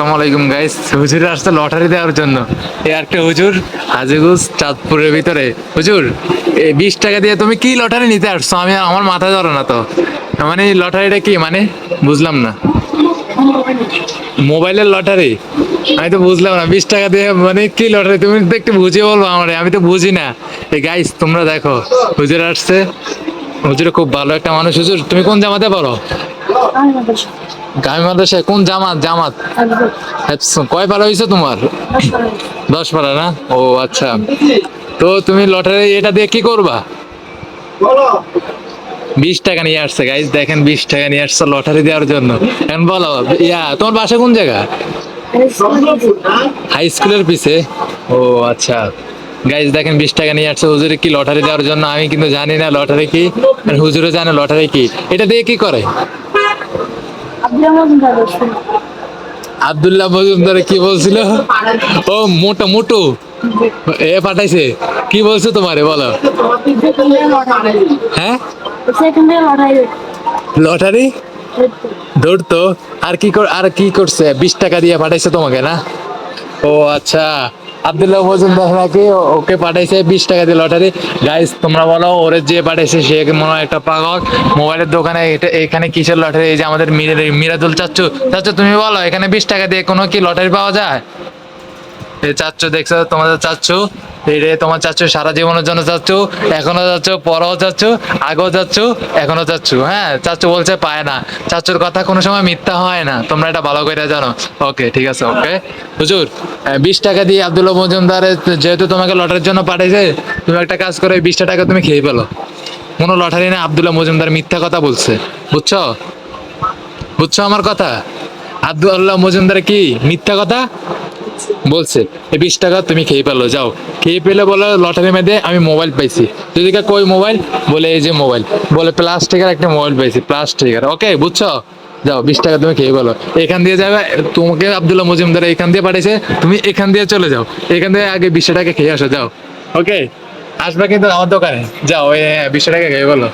আসসালামু আলাইকুম গাইস। হুজুর আসছে লটারি দেওয়ার জন্য। এই একটা হুজুর হাজিগঞ্জ চাঁদপুরের ভিতরে। হুজুর, এই 20 টাকা দিয়ে তুমি কি লটারি নিতে আসছো? আমার মাথা ধরে না তো। মানে এই লটারিটা কি মানে? বুঝলাম না। মোবাইলের লটারি? আমি তো বুঝলাম না 20 টাকা দিয়ে মানে কি লটারি, তুমি তো একটু বুঝিয়ে বলবো আমারে, আমি তো বুঝি না। এই গাইস তোমরা দেখো, হুজুর আসছে। হুজুর খুব ভালো একটা মানুষ। হুজুর তুমি কোন জামাতে পড়ো? গামী মাদ্রাসায় কোন জামাত? জামাত কয় পারা হয়েছে তোমার? 10 পারা না? ও আচ্ছা। তো তুমি লটারি এটা দিয়ে কি করবা? 20 টাকা নিয়ে আসছে গাইজ, দেখেন 20 টাকা নিয়ে আসছে লটারি দেওয়ার জন্য। এখন বলো, তোমার বাসা কোন জায়গা? হাই স্কুলের পিছে? ও আচ্ছা। গাইজ দেখেন 20 টাকা নিয়ে আসছে হুজুরে কি লটারি দেওয়ার জন্য। আমি কিন্তু জানি না লটারি কি, আর হুজুরে জানে লটারি কি। এটা দিয়ে কি করে? আব্দুল্লাহ মজুমদার কি বলছিল? ও মোটা মোটু এ পাঠাইছে। কি বলছো তোমারে বলো? হ্যাঁ, লটারি ধরতো। আর কি করছে? 20 টাকা দিয়ে পাঠাইছে তোমাকে না? ও আচ্ছা। আব্দুল্লাহ মজুমদার নাকি ওকে পাঠাইছে 20 টাকা দিয়ে লটারি। গাইস তোমরা বলো, ওরে যে পাঠাইছে সে মনে হয় একটা পাগল। মোবাইলের দোকানে এখানে কিসের লটারি? এই যে আমাদের মিরাদুল চাচ্চু। চাচ্চু তুমি বলো, এখানে 20 টাকা দিয়ে কোনো কি লটারি পাওয়া যায়? এই চাচ্চু দেখছো, তোমাদের চাচ্চু। এই রে তোমার চাচ্চু সারা জীবনের জন্য চাচ্চু, এখনো চাচ্চু, পরও চাচ্চু, আগেও চাচ্চু, এখনো চাচ্চু। হ্যাঁ, চাচ্চু বলছে পায় না। চাচ্চুর কথা কোনো সময় মিথ্যা হয় না, তোমরা এটা ভালো করে জানো। ওকে ঠিক আছে, ওকে। হুজুর, 20 টাকা দিয়ে আব্দুল্লাহ মজুমদার যেহেতু তোমাকে লটারির জন্য পাঠাইছে, তুমি একটা কাজ করো, এই 20টা টাকা তুমি খেয়ে ফেলো। কোনো লটারি না, আব্দুল্লাহ মজুমদার মিথ্যা কথা বলছে। বুঝছো? বুঝছো আমার কথা? আব্দুল্লাহ মজুমদার কি মিথ্যা কথা বলছে? এই 20 টাকা তুমি খেয়ে পেলো, যাও। খেয়ে পেলে বলো লটারি মেয়েদে আমি মোবাইল পাইছি। যদি কই মোবাইল? বলে এই যে মোবাইল। বলে প্লাস্টিকের একটা মোবাইল পাইছি, প্লাস্টিকের। ওকে বুঝছো? যাও, 20 টাকা তুমি খেয়ে বলো। এখান দিয়ে যাবে, তোমাকে আব্দুল্লাহ মজুমদার এখান দিয়ে পাঠিয়েছে, তুমি এখান দিয়ে চলে যাও। এখান থেকে আগে 20 টাকা খেয়ে আসো, যাও। ওকে, আসবে কিন্তু আমার দোকানে। যাও, ওই 20 টাকা খেয়ে বলো।